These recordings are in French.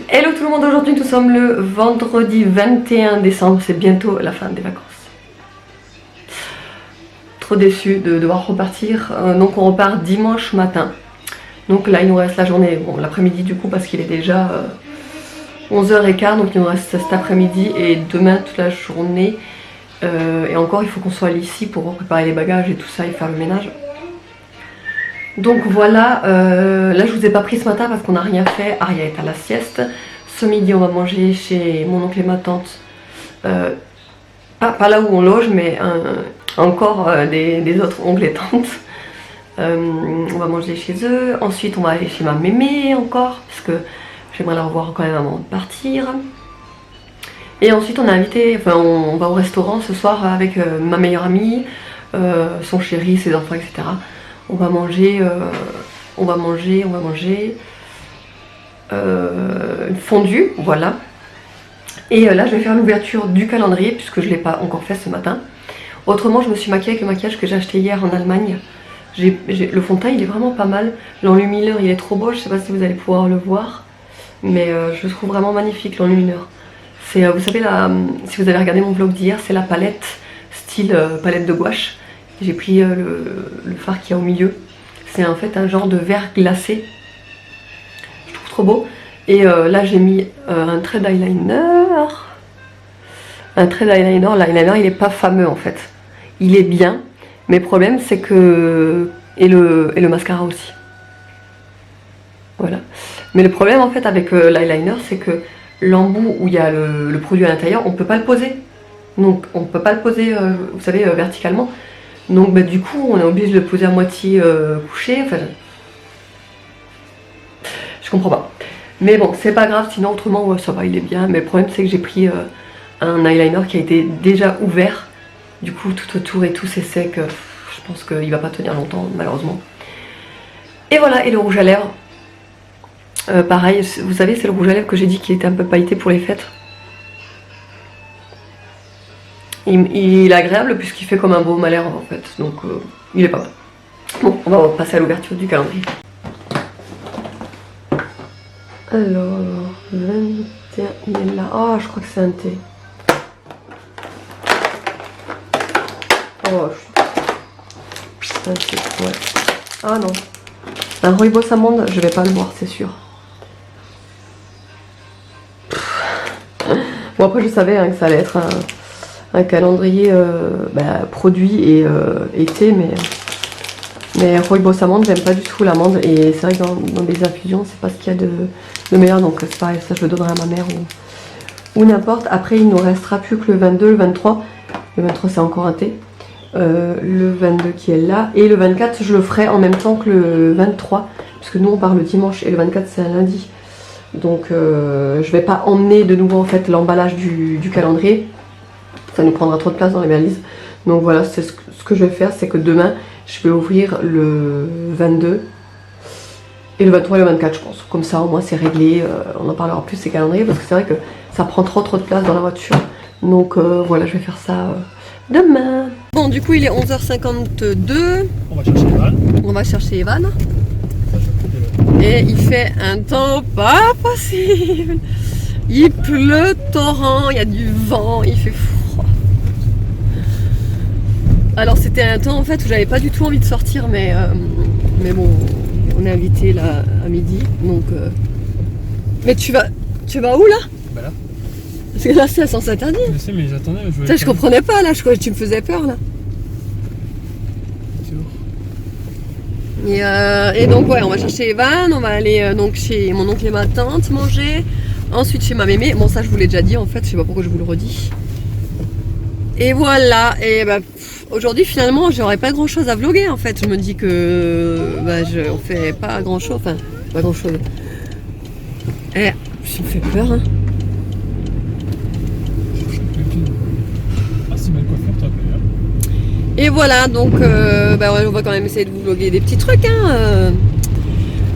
Hello tout le monde, aujourd'hui nous sommes le vendredi 21 décembre, c'est bientôt la fin des vacances. Trop déçu de devoir repartir, donc on repart dimanche matin. Donc là il nous reste la journée, bon l'après-midi du coup parce qu'il est déjà 11h15, donc il nous reste cet après-midi et demain toute la journée. Et encore il faut qu'on soit ici pour préparer les bagages et tout ça et faire le ménage. Donc voilà, là je vous ai pas pris ce matin parce qu'on n'a rien fait, Aria est à la sieste. Ce midi on va manger chez mon oncle et ma tante, pas là où on loge mais encore des autres oncles et tantes. On va manger chez eux, ensuite on va aller chez ma mémé encore, parce que j'aimerais la revoir quand même avant de partir. Et ensuite on a invité, enfin on va au restaurant ce soir avec ma meilleure amie, son chéri, ses enfants, etc. On va manger une fondue, voilà. Et là je vais faire l'ouverture du calendrier puisque je ne l'ai pas encore fait ce matin. Autrement je me suis maquillée avec le maquillage que j'ai acheté hier en Allemagne. Le fond de teint il est vraiment pas mal. L'enlumineur il est trop beau, je sais pas si vous allez pouvoir le voir. Mais je le trouve vraiment magnifique l'enlumineur. C'est, vous savez, si vous avez regardé mon vlog d'hier, c'est la palette, style palette de gouache. J'ai pris le fard qu'il y a au milieu. C'est en fait un genre de verre glacé. Je trouve trop beau. Et là j'ai mis un trait d'eyeliner. Un trait d'eyeliner. L'eyeliner il est pas fameux en fait. Il est bien. Mais le problème c'est que... Et le mascara aussi. Voilà. Mais le problème en fait avec l'eyeliner c'est que l'embout où il y a le produit à l'intérieur, on peut pas le poser. Donc on peut pas le poser, vous savez, verticalement. Donc bah, du coup on est obligé de le poser à moitié couché. Enfin, je comprends pas. Mais bon, c'est pas grave, sinon autrement ouais, ça va, il est bien. Mais le problème c'est que j'ai pris un eyeliner qui a été déjà ouvert. Du coup tout autour et tout c'est sec. Je pense qu'il va pas tenir longtemps malheureusement. Et voilà, et le rouge à lèvres. Pareil, vous savez, c'est le rouge à lèvres que j'ai dit qu'il était un peu pailleté pour les fêtes. Il est agréable puisqu'il fait comme un baume à lèvres en fait, donc il est pas mal. Bon, on va passer à l'ouverture du calendrier. Alors, 21, il est là. Oh, je crois que c'est un thé. Oh, un thé, ouais. Ah non. Un rooibos amande, je vais pas le boire, c'est sûr. Bon après je savais hein, que ça allait être un calendrier produit et été, mais rooibos amande j'aime pas du tout l'amande et c'est vrai que dans des infusions c'est pas ce qu'il y a de meilleur, donc c'est pareil, ça je le donnerai à ma mère ou n'importe. Après il nous restera plus que le 22, le 23, le 23 c'est encore un thé, le 22 qui est là et le 24 je le ferai en même temps que le 23 parce que nous on part le dimanche et le 24 c'est un lundi. Donc je vais pas emmener de nouveau en fait l'emballage du calendrier, ça nous prendra trop de place dans les valises. Donc voilà, c'est ce que je vais faire, c'est que demain je vais ouvrir le 22 et le 23 et le 24 je pense. Comme ça au moins c'est réglé, on en parlera plus ces calendriers parce que c'est vrai que ça prend trop de place dans la voiture. Donc voilà, je vais faire ça demain. Bon du coup il est 11h52. On va chercher Evan. On va chercher Evan. Et il fait un temps pas possible. Il pleut torrent, il y a du vent, il fait froid. Alors c'était un temps en fait où j'avais pas du tout envie de sortir, mais bon, on est invité là à midi, donc. Mais tu vas où là? Bah là. Parce que là c'est à sens interdit. Je sais mais j'attendais. Je comprenais pas là, je croyais que tu me faisais peur là. Et donc ouais, on va chercher Evan, on va aller donc chez mon oncle et ma tante manger, ensuite chez ma mémé, bon ça je vous l'ai déjà dit en fait, je sais pas pourquoi je vous le redis. Et voilà, et bah aujourd'hui finalement j'aurais pas grand chose à vlogger en fait, je me dis que on fait pas grand chose, enfin pas grand chose. Eh, ça me fait peur hein. Et voilà, donc on va quand même essayer de vous vlogger des petits trucs hein.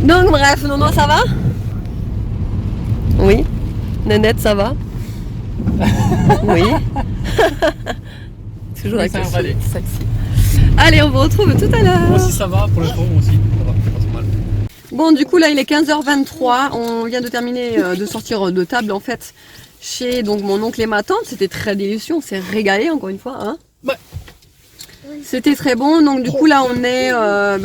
Donc bref, non ça va? Oui. Nanette ça va? Oui. Toujours avec le sourire sexy. Allez, on vous retrouve tout à l'heure. Moi aussi ça va, pour le moment moi aussi, ça va, pas trop mal. Bon, du coup, là, il est 15h23. On vient de terminer de sortir de table, en fait, chez donc, mon oncle et ma tante. C'était très délicieux. On s'est régalé, encore une fois. Hein. Ouais. C'était très bon. Donc, du coup, là, on est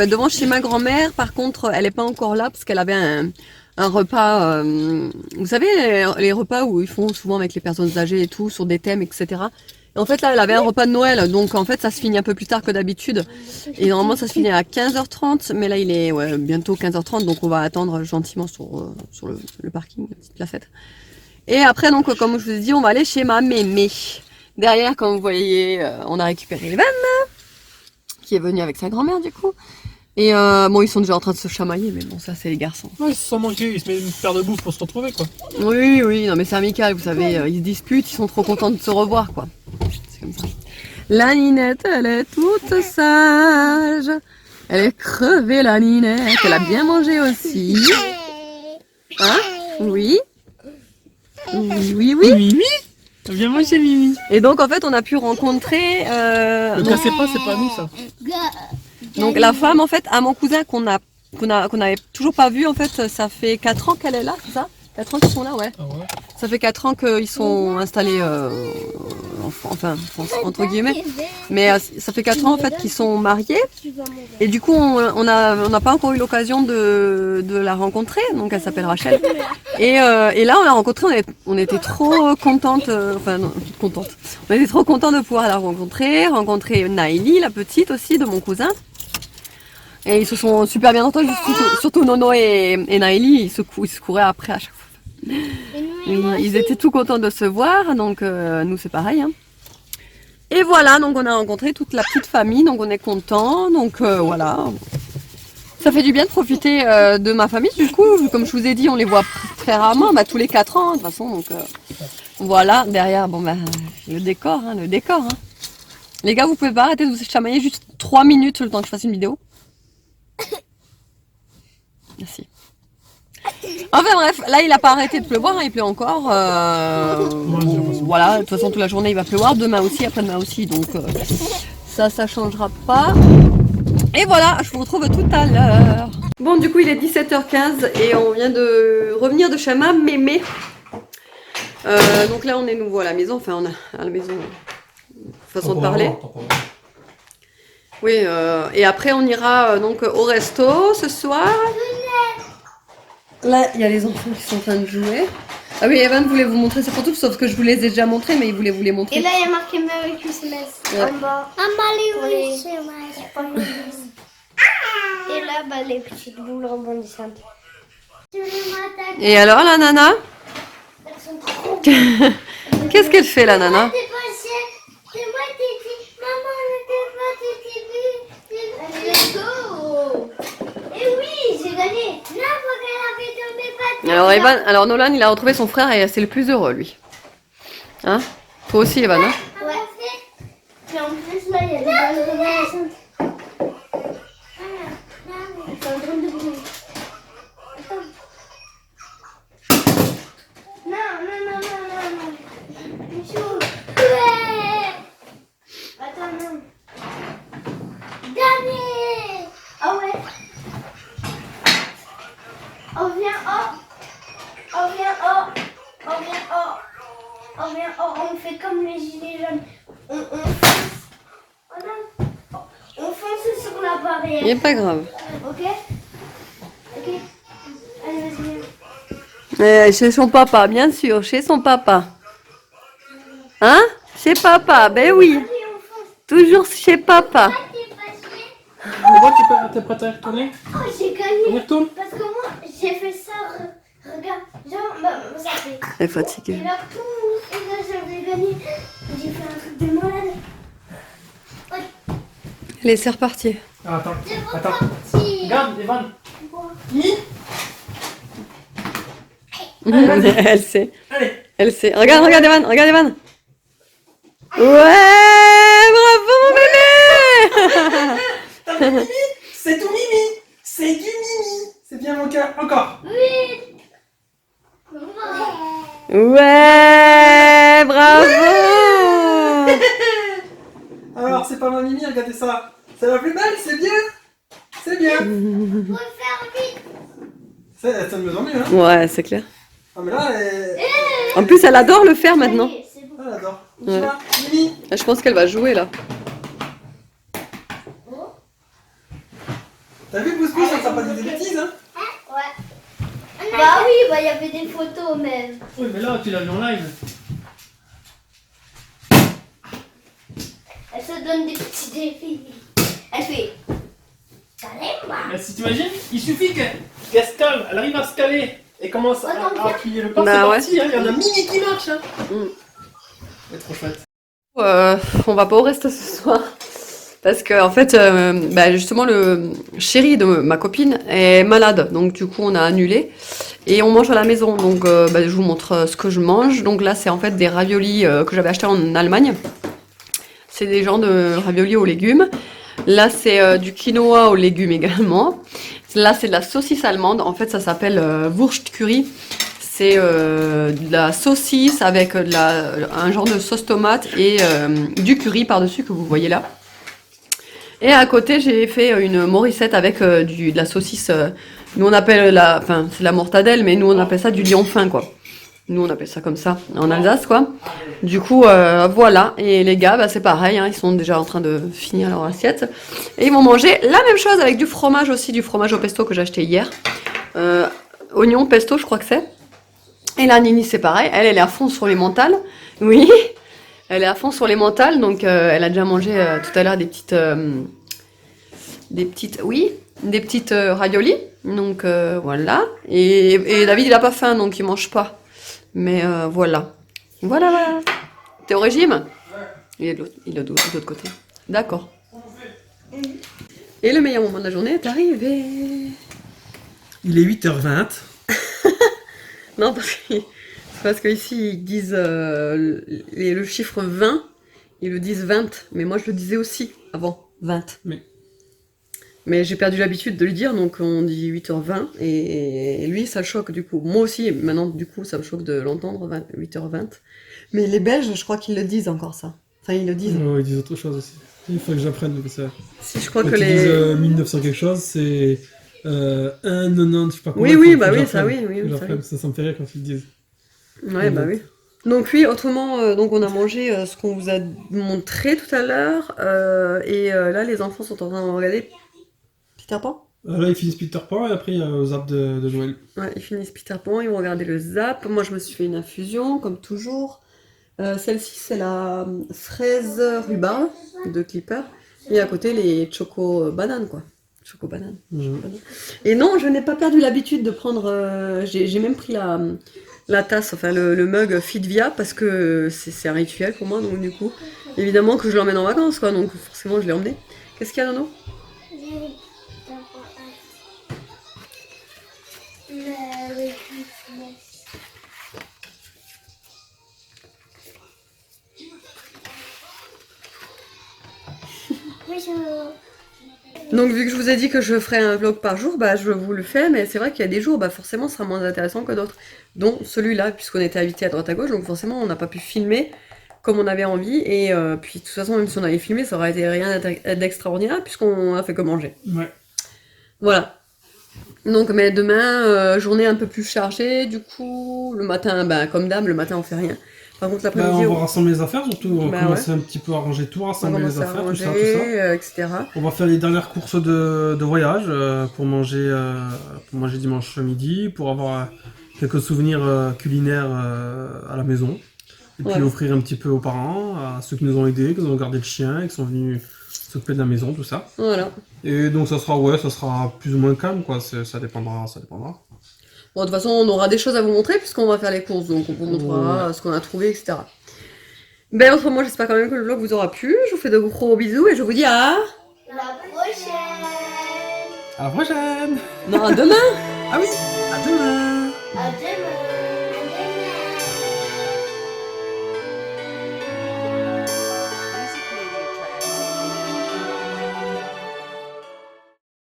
devant chez ma grand-mère. Par contre, elle n'est pas encore là parce qu'elle avait un repas. Vous savez, les repas où ils font souvent avec les personnes âgées et tout, sur des thèmes, etc. Et en fait, là, elle avait un repas de Noël. Donc, en fait, ça se finit un peu plus tard que d'habitude. Et normalement, ça se finit à 15h30. Mais là, il est bientôt 15h30. Donc, on va attendre gentiment sur le parking, la petite placette. Et après, donc, comme je vous ai dit, on va aller chez ma mémé. Derrière, comme vous voyez, on a récupéré Evan, qui est venu avec sa grand-mère, du coup. Et bon, ils sont déjà en train de se chamailler, mais bon, ça, c'est les garçons. Ouais, ils se sont manqués, ils se mettent une paire de bouffe pour se retrouver, quoi. Oui, oui, non, mais c'est amical, vous savez, ils se disputent, ils sont trop contents de se revoir, quoi. C'est comme ça. La Ninette, elle est toute sage. Elle est crevée, la Ninette. Elle a bien mangé aussi. Hein? Oui. Oui, oui, oui. Mimi? T'as bien mangé, Mimi? Et donc, en fait, on a pu rencontrer... Ne cassez pas, c'est pas nous, ça. Donc la femme en fait à mon cousin qu'on avait toujours pas vu en fait, ça fait 4 ans qu'elle est là, c'est ça? 4 ans qu'ils sont là, ouais. Ah ouais. Ça fait 4 ans qu'ils sont installés enfin entre guillemets. Mais ça fait 4 ans en fait qu'ils sont mariés. Et du coup on n'a pas encore eu l'occasion de la rencontrer, donc elle s'appelle Rachel. Et là on l'a rencontrée, on était trop contente, contente. On était trop contents de pouvoir la rencontrer Naïli, la petite aussi de mon cousin. Et ils se sont super bien entendus, surtout Nono et Naïli, ils se couraient après à chaque fois. Ils étaient tout contents de se voir, donc nous c'est pareil. Hein. Et voilà, donc on a rencontré toute la petite famille, donc on est contents, donc voilà. Ça fait du bien de profiter de ma famille, du coup, comme je vous ai dit, on les voit très rarement, tous les 4 ans, de toute façon, donc voilà, derrière, bon le décor, hein. Les gars, vous pouvez pas arrêter de vous chamailler juste 3 minutes le temps que je fasse une vidéo? Merci. Enfin bref, là il a pas arrêté de pleuvoir, hein, il pleut encore. Voilà, de toute façon toute la journée il va pleuvoir, demain aussi, après-demain aussi, donc ça changera pas. Et voilà, je vous retrouve tout à l'heure. Bon, du coup il est 17h15 et on vient de revenir de chez ma mémé. Donc là on est nouveau à la maison, enfin on a à la maison, façon de parler. Oui, et après on ira donc au resto ce soir. Là, il y a les enfants qui sont en train de jouer. Ah oui, Evan voulait vous montrer ses photos, sauf que je vous les ai déjà montrées, mais il voulait vous les montrer. Et là, il y a marqué Merry Christmas en bas. Merry Christmas. Et là, les petites boules rebondissantes. Et alors, la nana? Qu'est-ce qu'elle fait, la nana? Alors Evan, alors Nolan il a retrouvé son frère et c'est le plus heureux lui. Hein? Toi aussi Evan, hein? Ouais. Et en plus là il y a des balles rebondissantes. C'est un drôle de bruit. Non. Michou. Ouais. Attends, non. Gagné. Ah ouais. On vient on fait comme les gilets jaunes. On fonce sur la barrière. Il n'est pas grave. Ok. Allez, vas-y. Chez son papa, bien sûr, chez son papa. Hein? Chez papa, ben oui. Toujours chez papa. Pourquoi t'es prête à y retourner? Oh, j'ai gagné. On y retourne? Parce que moi, j'ai fait ça. Regarde, ça fait. Elle est fatiguée. Et là, j'avais gagné. J'ai fait un truc de malade. Allez, c'est reparti. Ah, attends. Reparti. Regarde, Evan. Elle sait. Allez. Elle sait. Regarde Evan. Ouais, bravo mon bébé. T'as Mimi? C'est tout Mimi. C'est du Mimi. C'est bien mon cœur. Encore. Oui. Ouais, bravo. Alors, c'est pas ma Mimi, regardez ça. C'est la plus belle, c'est bien. C'est bien. Faut faire vite. Ça me donne mieux, hein. Ouais, c'est clair. Ah, mais là, elle, En plus, elle adore le faire maintenant. C'est bon. elle adore. Ouais. Tu vois, Mimi. Je pense qu'elle va jouer là. T'as vu, Pousse-Pousse, on t'a pas dit des bêtises, hein. Ouais. Bah oui, bah il y avait des photos même. Oui, mais là, tu l'as vu en live. Elle se donne des petits défis. Elle fait. Calme-moi. Mais si t'imagines, il suffit qu'elle se calme, elle arrive à se caler et commence à appuyer le pas, Bah c'est ouais. parti, hein. Il y en a Mimi qui marche, hein. Mm. C'est trop chouette. On va pas au resto ce soir. Parce que, en fait, justement, le chéri de ma copine est malade. Donc, du coup, on a annulé. Et on mange à la maison. Donc, je vous montre ce que je mange. Donc, là, c'est en fait des raviolis que j'avais achetés en Allemagne. C'est des genres de raviolis aux légumes. Là, c'est du quinoa aux légumes également. Là, c'est de la saucisse allemande. En fait, ça s'appelle Wurst Curry. C'est de la saucisse avec un genre de sauce tomate et du curry par-dessus que vous voyez là. Et à côté, j'ai fait une morissette avec de la saucisse. Nous, on appelle c'est la mortadelle, mais nous, on appelle ça du lion fin, quoi. Nous, on appelle ça comme ça, en Alsace, quoi. Du coup, voilà. Et les gars, c'est pareil, hein, ils sont déjà en train de finir leur assiette. Et ils vont manger la même chose avec du fromage aussi, du fromage au pesto que j'ai acheté hier. Oignon, pesto, je crois que c'est. Et la Nini, c'est pareil. Elle est à fond sur les mentales. Oui, elle est à fond sur les mentales. Donc, elle a déjà mangé tout à l'heure des petites raviolis. Donc, voilà. Et David, il a pas faim, donc il mange pas. Mais voilà. Voilà. T'es au régime? Il est de l'autre côté. D'accord. Et le meilleur moment de la journée est arrivé. Il est 8h20. Non, parce qu'ici, ils disent le chiffre 20, ils le disent 20, mais moi je le disais aussi avant, 20. Mais j'ai perdu l'habitude de le dire, donc on dit 8h20, et lui, ça le choque du coup. Moi aussi, maintenant, du coup, ça me choque de l'entendre, 8h20. Mais les Belges, je crois qu'ils le disent encore, ça. Enfin, ils le disent. Ils disent autre chose aussi. Il faut que j'apprenne ça. Si, je crois Quand que ils les... disent 1900 quelque chose, c'est 1,90, je sais pas quoi. Oui, ça, oui. Ça me fait rire quand ils le disent. Ouais, bah oui. Donc oui, autrement, donc on a mangé ce qu'on vous a montré tout à l'heure, et là, les enfants sont en train de regarder Peter Pan. Là, ils finissent Peter Pan et après, il y a le zap de Noël. Ouais, ils finissent Peter Pan, ils vont regarder le zap. Moi, je me suis fait une infusion, comme toujours. Celle-ci, c'est la fraise rhubarbe de Clipper. Et à côté, les choco bananes, quoi. Choco bananes. Et non, je n'ai pas perdu l'habitude de prendre... j'ai même pris la tasse, enfin le mug Fitvia, parce que c'est un rituel pour moi. Donc du coup, évidemment que je l'emmène en vacances, quoi. Donc forcément, je l'ai emmené. Qu'est-ce qu'il y a, Nono? Donc vu que je vous ai dit que je ferais un vlog par jour, je vous le fais, mais c'est vrai qu'il y a des jours, forcément, ce sera moins intéressant que d'autres. Dont celui-là, puisqu'on était invité à droite à gauche, donc forcément, on n'a pas pu filmer comme on avait envie. Et puis de toute façon, même si on avait filmé, ça aurait été rien d'extraordinaire, puisqu'on a fait que manger. Ouais. Voilà. Donc, mais demain, journée un peu plus chargée, du coup, le matin, comme d'hab, le matin on fait rien. Par contre, l'après-midi... on va rassembler les affaires, surtout, on va commencer un petit peu à ranger tout, rassembler les affaires, tout ça. Etc. On va faire les dernières courses de voyage pour manger dimanche midi, pour avoir quelques souvenirs culinaires à la maison. Et puis offrir un petit peu aux parents, à ceux qui nous ont aidés, qui nous ont gardé le chien, qui sont venus s'occuper de la maison, tout ça. Voilà. Et donc ça sera plus ou moins calme, quoi. Ça dépendra. Bon, de toute façon, on aura des choses à vous montrer puisqu'on va faire les courses, donc on vous montrera ce qu'on a trouvé, etc. Autrement, j'espère quand même que le vlog vous aura plu. Je vous fais de gros bisous et je vous dis à la prochaine. À la prochaine. Non, à demain. Ah oui, à demain. À demain.